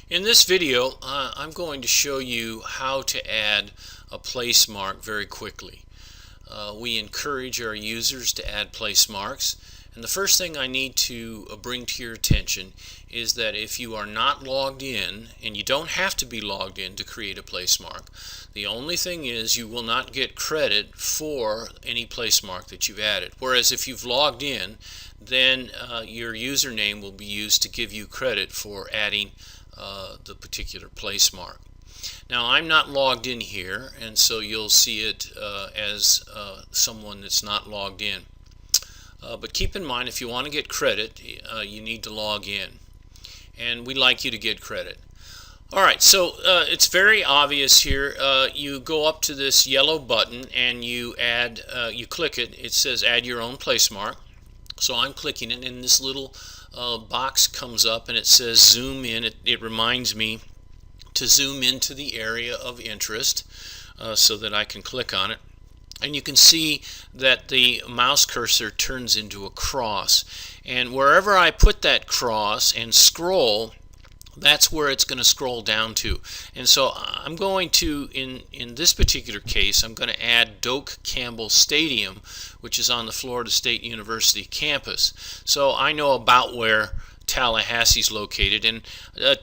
In this video, I'm going to show you how to add a place mark very quickly. We encourage our users to add place marks, and the first thing I need to bring to your attention is that if you are not logged in, and you don't have to be logged in to create a place mark, the only thing is you will not get credit for any place mark that you've added. Whereas if you've logged in, then your username will be used to give you credit for adding the particular place mark. Now I'm not logged in here, and so you'll see it as someone that's not logged in. But keep in mind, if you want to get credit, you need to log in, and we'd like you to get credit. Alright, so it's very obvious here. You go up to this yellow button and you click it. It says add your own place mark. So I'm clicking it, and this little box comes up and it says zoom in. It reminds me to zoom into the area of interest so that I can click on it. And you can see that the mouse cursor turns into a cross. And wherever I put that cross and scroll, that's where it's going to scroll down to. And so I'm going to, in this particular case, I'm going to add Doak Campbell Stadium, which is on the Florida State University campus. So I know about where Tallahassee is located, and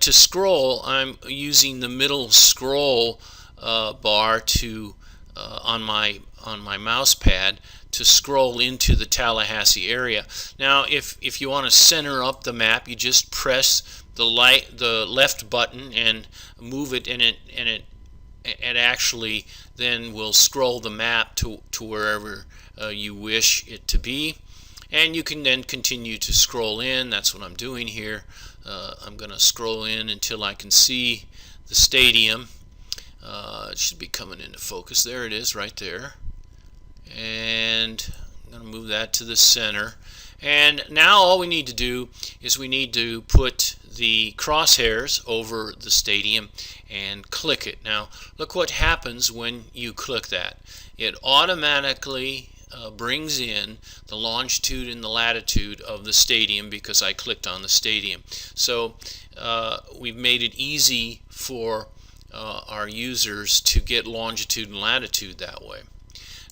to scroll, I'm using the middle scroll bar to on my mouse pad to scroll into the Tallahassee area. Now if you want to center up the map, you just press the left button and move it, and it actually then will scroll the map to wherever you wish it to be. And you can then continue to scroll in. That's what I'm doing here. I'm going to scroll in until I can see the stadium. It should be coming into focus. There it is, right there. And I'm going to move that to the center. And now all we need to do is we need to put the crosshairs over the stadium and click it. Now look what happens when you click that. It automatically brings in the longitude and the latitude of the stadium because I clicked on the stadium. So we've made it easy for our users to get longitude and latitude that way.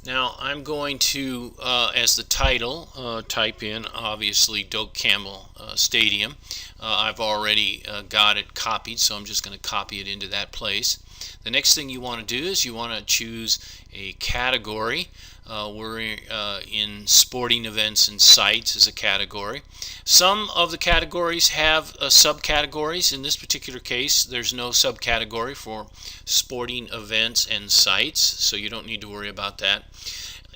Now I'm going to, as the title, type in obviously Doak Campbell Stadium. I've already got it copied, so I'm just going to copy it into that place. The next thing you want to do is you want to choose a category. We're in sporting events and sites as a category. Some of the categories have subcategories. In this particular case, there's no subcategory for sporting events and sites, so you don't need to worry about that.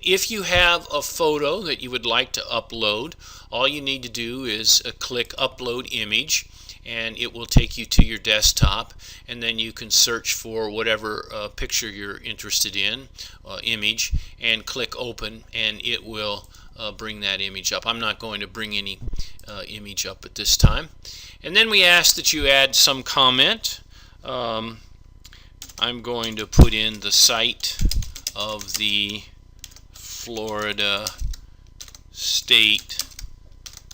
If you have a photo that you would like to upload, all you need to do is click Upload Image, and it will take you to your desktop, and then you can search for whatever picture you're interested in, image, and click Open, and it will bring that image up. I'm not going to bring any image up at this time. And then we ask that you add some comment. I'm going to put in the site of the Florida State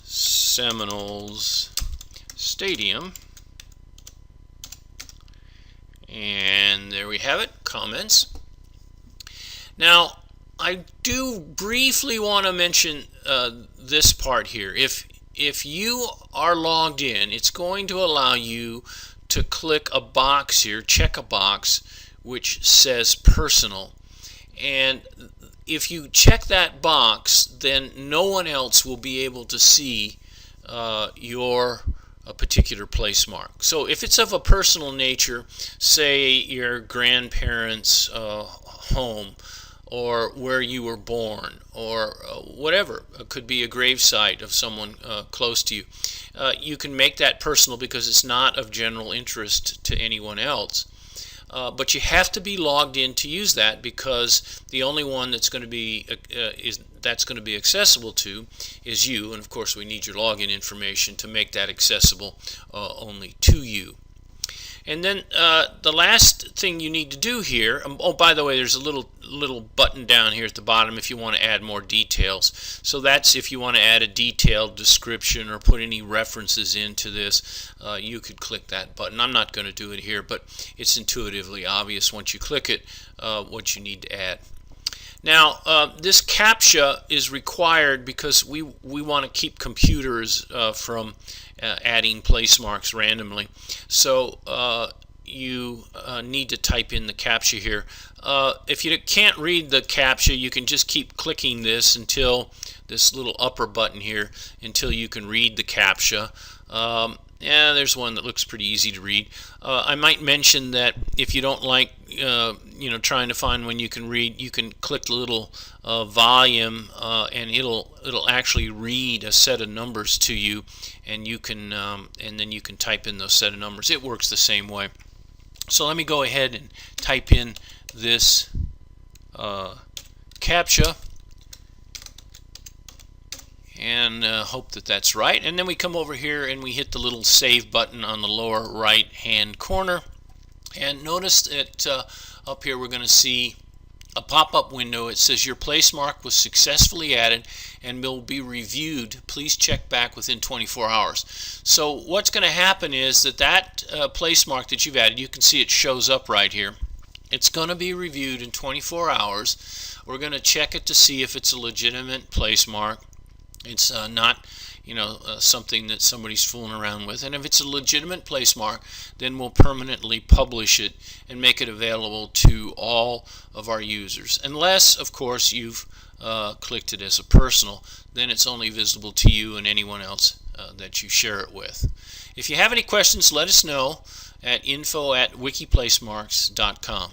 Seminoles Stadium, and there we have it, comments. Now I do briefly want to mention this part here. If you are logged in, it's going to allow you to click a box here, check a box which says personal, and if you check that box, then no one else will be able to see your particular place mark. So if it's of a personal nature, say your grandparents' home, or where you were born, or whatever, it could be a gravesite of someone close to you, you can make that personal because it's not of general interest to anyone else. But you have to be logged in to use that, because the only one that's going to be accessible to is you, and of course we need your login information to make that accessible only to you. And then the last thing you need to do here, oh, by the way, there's a little button down here at the bottom if you want to add more details. So that's if you want to add a detailed description or put any references into this, you could click that button. I'm not going to do it here, but it's intuitively obvious once you click it what you need to add. Now, this CAPTCHA is required because we want to keep computers from adding place marks randomly. So you need to type in the CAPTCHA here. If you can't read the CAPTCHA, you can just keep clicking this until this little upper button here until you can read the CAPTCHA. Yeah, there's one that looks pretty easy to read. I might mention that if you don't like trying to find one you can read, you can click the little volume and it'll actually read a set of numbers to you, and you can and then you can type in those set of numbers. It works the same way. So let me go ahead and type in this CAPTCHA and hope that that's right. And then we come over here and we hit the little save button on the lower right hand corner, and notice that up here we're going to see a pop-up window. It says your place mark was successfully added and will be reviewed. Please check back within 24 hours. So what's going to happen is that place mark that you've added, you can see it shows up right here. It's going to be reviewed in 24 hours. We're going to check it to see if it's a legitimate place mark. It's not something that somebody's fooling around with. And if it's a legitimate place mark, then we'll permanently publish it and make it available to all of our users. Unless, of course, you've clicked it as a personal, then it's only visible to you and anyone else that you share it with. If you have any questions, let us know at info@wikiplacemarks.com.